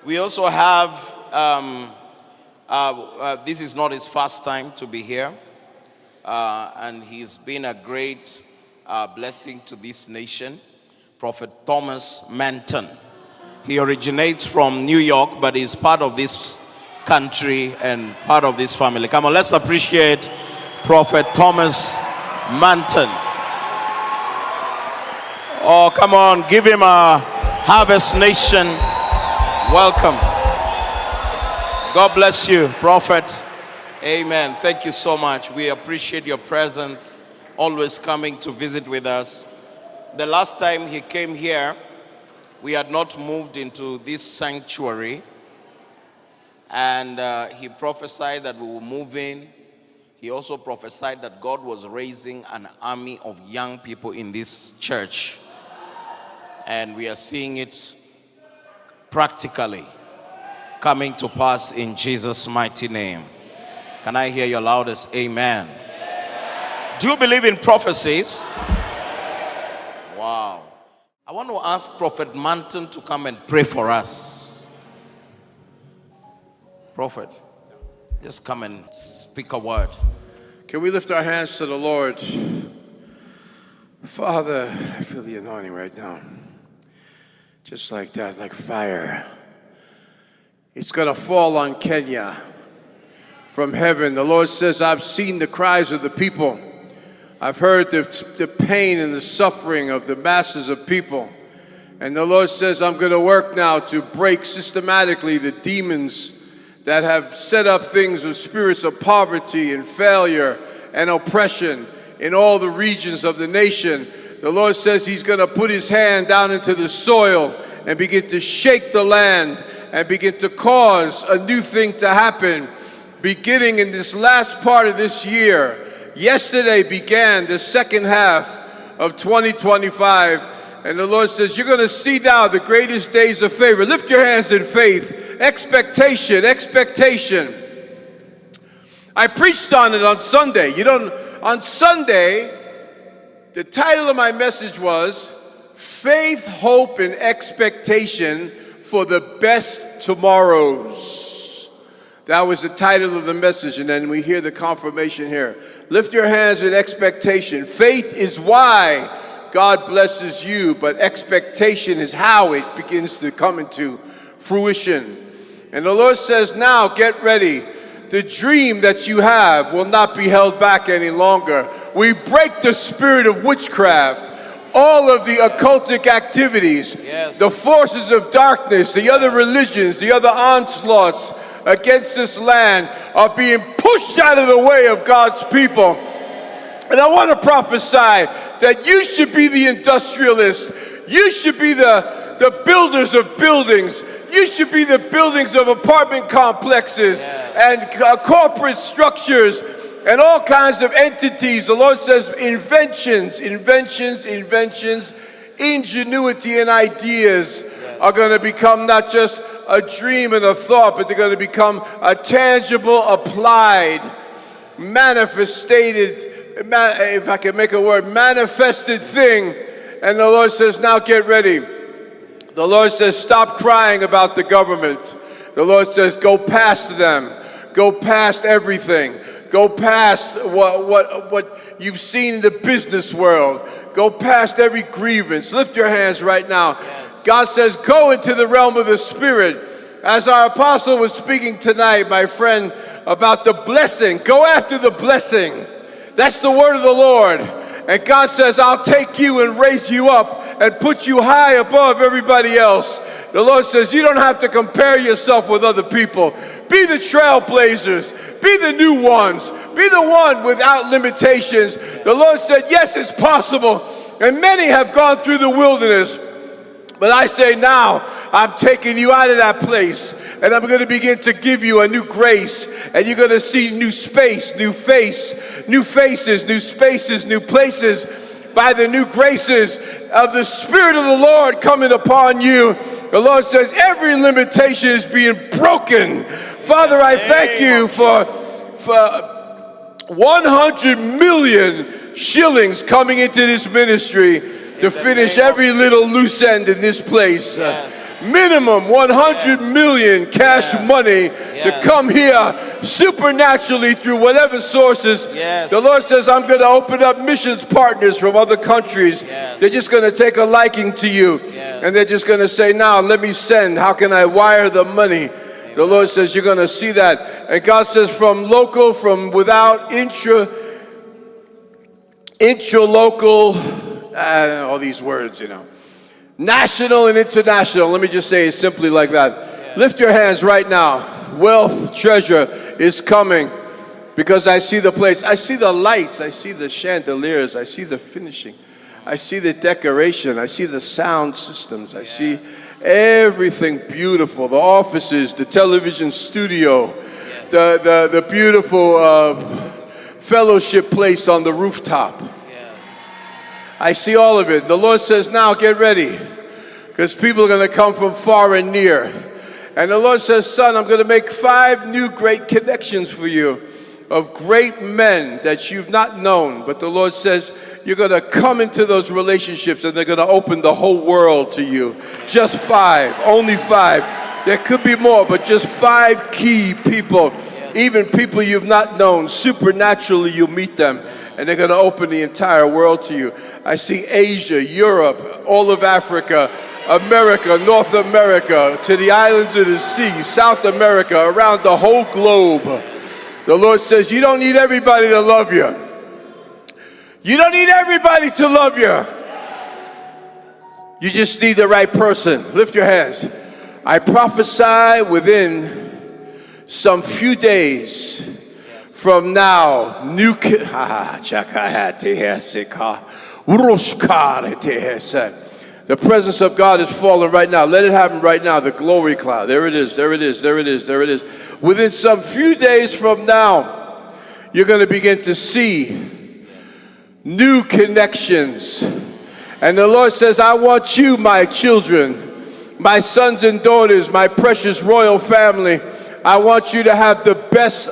We also have, this is not his first time to be here, and he's been a great blessing to this nation, Prophet Thomas Manton. He originates from New York, but he's part of this country and part of this family. Come on, let's appreciate Prophet Thomas Manton. Oh, come on, give him a Harvest Nation welcome. God bless you, Prophet. Amen. Thank you so much. We appreciate your presence, always coming to visit with us. The last time he came here, we had not moved into this sanctuary, and he prophesied that we will move in. He also prophesied that God was raising an army of young people in this church, and we are seeing it practically coming to pass in Jesus' mighty name. Can I hear your loudest amen? Do you believe in prophecies? Wow. I want to ask Prophet Manton to come and pray for us. Prophet, just come and speak a word. Can we lift our hands to the Lord? Father, I feel the anointing right now. Just like that, like fire. It's going to fall on Kenya from heaven. The Lord says, I've seen the cries of the people. I've heard the pain and the suffering of the masses of people. And the Lord says, I'm going to work now to break systematically the demons that have set up things with spirits of poverty and failure and oppression in all the regions of the nation. The Lord says he's going to put his hand down into the soil and begin to shake the land and begin to cause a new thing to happen beginning in this last part of this year. Yesterday began the second half of 2025, and the Lord says you're going to see now the greatest days of favor. Lift your hands in faith. Expectation, expectation. I preached on it on Sunday. On Sunday, the title of my message was Faith, Hope, and Expectation for the Best Tomorrows. That was the title of the message, and then we hear the confirmation here. Lift your hands in expectation. Faith is why God blesses you, but expectation is how it begins to come into fruition. And the Lord says, now get ready. The dream that you have will not be held back any longer. We break the spirit of witchcraft, all of the occultic activities, the forces of darkness, the other religions, the other onslaughts against this land are being pushed out of the way of God's people. And I want to prophesy that you should be the industrialist. You should be the builders of buildings. You should be the buildings of apartment complexes and corporate structures and all kinds of entities. The Lord says inventions, ingenuity and ideas are going to become not just a dream and a thought, but they're going to become a tangible, applied, manifested, if I can make a word, manifested thing. And the Lord says, now get ready. The Lord says, stop crying about the government. The Lord says, go past them. Go past everything. Go past what you've seen in the business world. Go past every grievance. Lift your hands right now. God says, go into the realm of the Spirit. As our apostle was speaking tonight, my friend, about the blessing. Go after the blessing. That's the word of the Lord. And God says, I'll take you and raise you up and put you high above everybody else. The Lord says, you don't have to compare yourself with other people. Be the trailblazers. Be the new ones. Be the one without limitations. The Lord said, yes, it's possible. And many have gone through the wilderness. But I say now, I'm taking you out of that place, and I'm going to begin to give you a new grace, and you're going to see new space, new face, new faces, new spaces, new places by the new graces of the Spirit of the Lord coming upon you. The Lord says every limitation is being broken. Father, I thank you for 100 million shillings coming into this ministry to finish every little loose end in this place. Minimum 100 million cash money to come here supernaturally through whatever sources. The Lord says, I'm going to open up missions partners from other countries. They're just going to take a liking to you. And they're just going to say, now let me send. How can I wire the money? The Lord says, you're going to see that. And God says, from local, from without, intra-local, all these words, you know. National and international. Let me just say it simply like that. Lift your hands right now. Wealth, treasure is coming because I see the place. I see the lights. I see the chandeliers. I see the finishing. I see the decoration. I see the sound systems. I see everything beautiful. The offices, the television studio, the beautiful fellowship place on the rooftop. I see all of it. The Lord says, now get ready, because people are going to come from far and near. And the Lord says, son, I'm going to make 5 new great connections for you of great men that you've not known. But the Lord says, you're going to come into those relationships and they're going to open the whole world to you. Just 5, only 5. There could be more, but just 5 key people, even people you've not known. Supernaturally, you'll meet them. And they're going to open the entire world to you. I see Asia, Europe, all of Africa, America, North America, to the islands of the sea, South America, around the whole globe. The Lord says, you don't need everybody to love you. You don't need everybody to love you. You just need the right person. Lift your hands. I prophesy within some few days from now, the presence of God is falling right now. Let it happen right now. The glory cloud. There it is. There it is. There it is. There it is. Within some few days from now, you're going to begin to see new connections. And the Lord says, I want you, my children, my sons and daughters, my precious royal family, I want you to have the best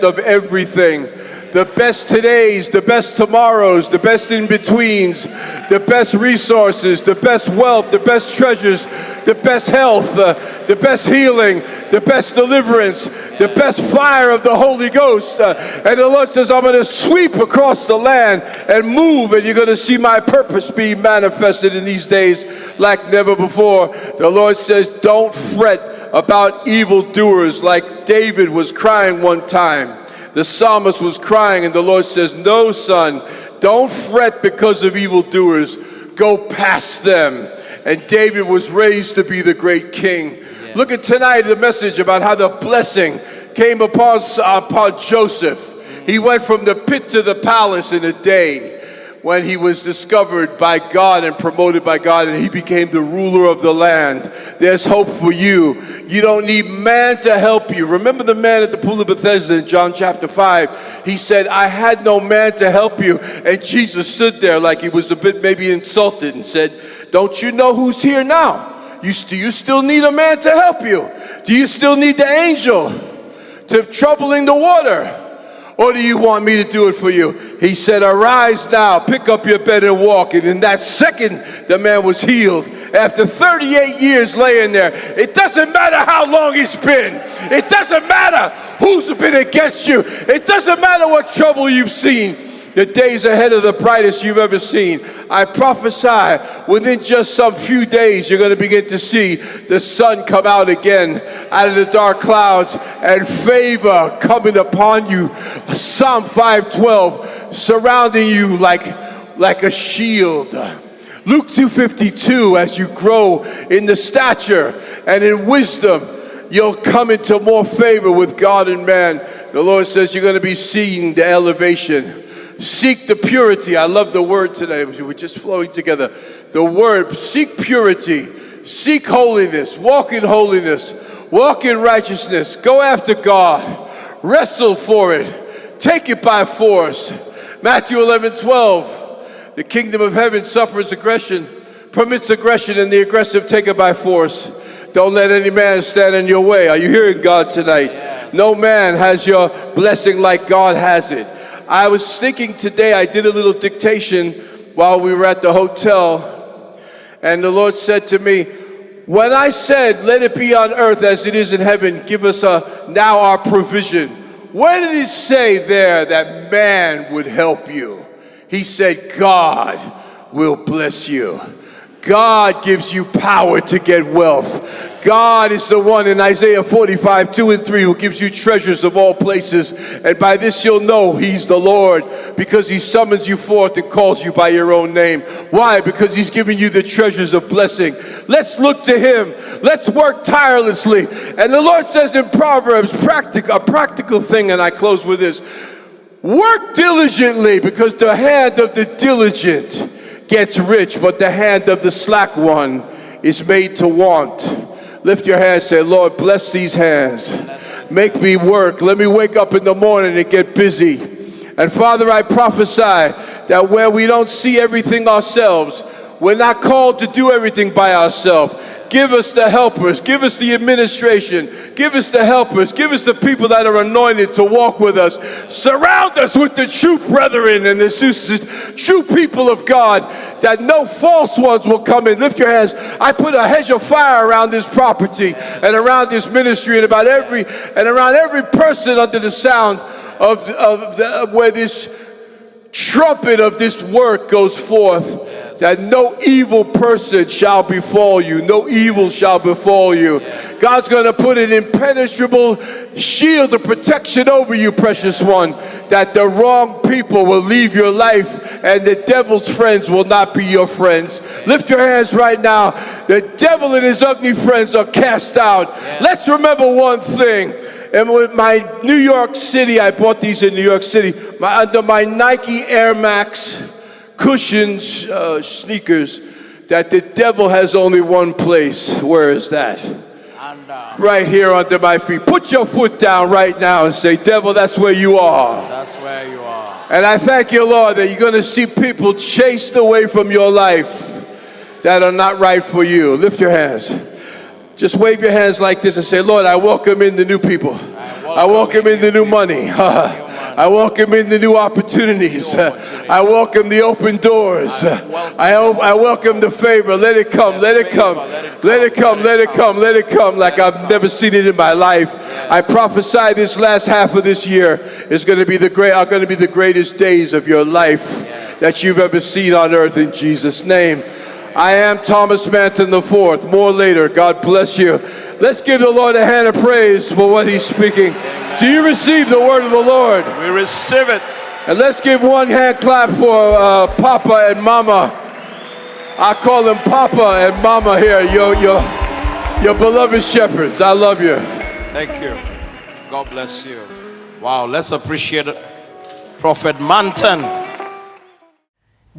of everything. The best todays, the best tomorrows, the best in-betweens, the best resources, the best wealth, the best treasures, the best health, the best healing, the best deliverance, the best fire of the Holy Ghost. And the Lord says, I'm going to sweep across the land and move, and you're going to see my purpose be manifested in these days like never before. The Lord says, don't fret about evildoers, like David was crying one time. The psalmist was crying, and the Lord says, no, son, don't fret because of evildoers. Go past them. And David was raised to be the great king. Yes. Look at tonight, the message about how the blessing came upon Joseph. He went from the pit to the palace in a day, when he was discovered by God and promoted by God, and he became the ruler of the land. There's hope for you. You don't need man to help you. Remember the man at the pool of Bethesda in John chapter 5? He said, I had no man to help you. And Jesus stood there like he was a bit maybe insulted and said, don't you know who's here now? Do you still need a man to help you? Do you still need the angel to troubling the water? Or do you want me to do it for you? He said, arise now, pick up your bed and walk. And in that second, the man was healed. After 38 years laying there, it doesn't matter how long it's been. It doesn't matter who's been against you. It doesn't matter what trouble you've seen. The days ahead are the brightest you've ever seen. I prophesy within just some few days, you're going to begin to see the sun come out again out of the dark clouds and favor coming upon you. Psalm 5:12 surrounding you like a shield. Luke 2:52, as you grow in the stature and in wisdom, you'll come into more favor with God and man. The Lord says you're going to be seeing the elevation. Seek the purity. I love the word today. We're just flowing together. The word, seek purity. Seek holiness. Walk in holiness. Walk in righteousness. Go after God. Wrestle for it. Take it by force. Matthew 11:12. The kingdom of heaven suffers aggression, permits aggression, and the aggressive take it by force. Don't let any man stand in your way. Are you hearing God tonight? Yes. No man has your blessing like God has it. I was thinking today, I did a little dictation while we were at the hotel, and the Lord said to me, When I said, let it be on earth as it is in heaven, give us now our provision. Where did it say there that man would help you? He said, God will bless you. God gives you power to get wealth. God is the one in Isaiah 45, 2 and 3 who gives you treasures of all places. And by this you'll know he's the Lord, because he summons you forth and calls you by your own name. Why? Because he's giving you the treasures of blessing. Let's look to him. Let's work tirelessly. And the Lord says in Proverbs, a practical thing, and I close with this. Work diligently, because the hand of the diligent gets rich, but the hand of the slack one is made to want. Lift your hands, say, Lord, bless these hands. Make me work. Let me wake up in the morning and get busy. And Father, I prophesy that where we don't see everything ourselves, we're not called to do everything by ourselves. Give us the helpers. Give us the administration. Give us the helpers. Give us the people that are anointed to walk with us. Surround us with the true brethren and the true people of God, that no false ones will come in. Lift your hands. I put a hedge of fire around this property and around this ministry and around every person under the sound of where this trumpet of this work goes forth. That no evil person shall befall you. No evil shall befall you. Yes. God's going to put an impenetrable shield of protection over you, precious one. That the wrong people will leave your life and the devil's friends will not be your friends. Lift your hands right now. The devil and his ugly friends are cast out. Yes. Let's remember one thing. And with my New York City, I bought these in New York City, under my Nike Air Max cushions, sneakers, that the devil has only one place. Where is that? Right here under my feet. Put your foot down right now and say, devil, that's where you are. That's where you are. And I thank you, Lord, that you're going to see people chased away from your life that are not right for you. Lift your hands. Just wave your hands like this and say, Lord, I welcome in the new people. I welcome in the new money. I welcome in the new opportunities. I welcome the open doors. I welcome the favor. Let it come. Let it come. Let it come. Let it come. Let it come like I've never seen it in my life. I prophesy this last half of this year is going to be the greatest days of your life that you've ever seen on earth, in Jesus' name. I am Thomas Manton IV. More later. God bless you. Let's give the Lord a hand of praise for what he's speaking. Amen. Do you receive the word of the Lord? We receive it. And let's give one hand clap for Papa and Mama. I call them Papa and Mama here, your beloved shepherds. I love you. Thank you. God bless you. Wow, let's appreciate Prophet Manton.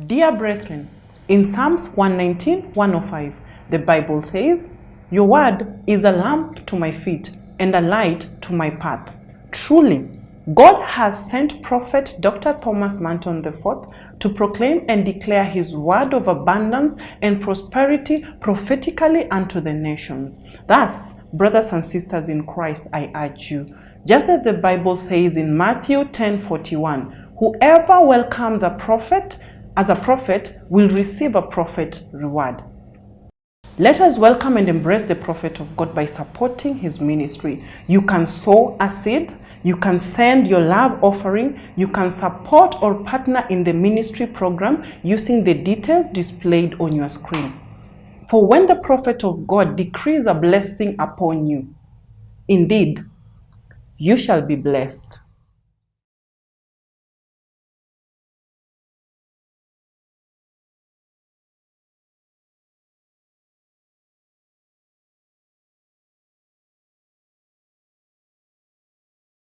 Dear brethren, in Psalms 119, 105, the Bible says, your word is a lamp to my feet and a light to my path. Truly, God has sent Prophet Dr. Thomas Manton IV to proclaim and declare his word of abundance and prosperity prophetically unto the nations. Thus, brothers and sisters in Christ, I urge you, just as the Bible says in Matthew 10:41, whoever welcomes a prophet as a prophet will receive a prophet reward. Let us welcome and embrace the prophet of God by supporting his ministry. You can sow a seed, you can send your love offering, you can support or partner in the ministry program using the details displayed on your screen. For when the prophet of God decrees a blessing upon you, indeed, you shall be blessed.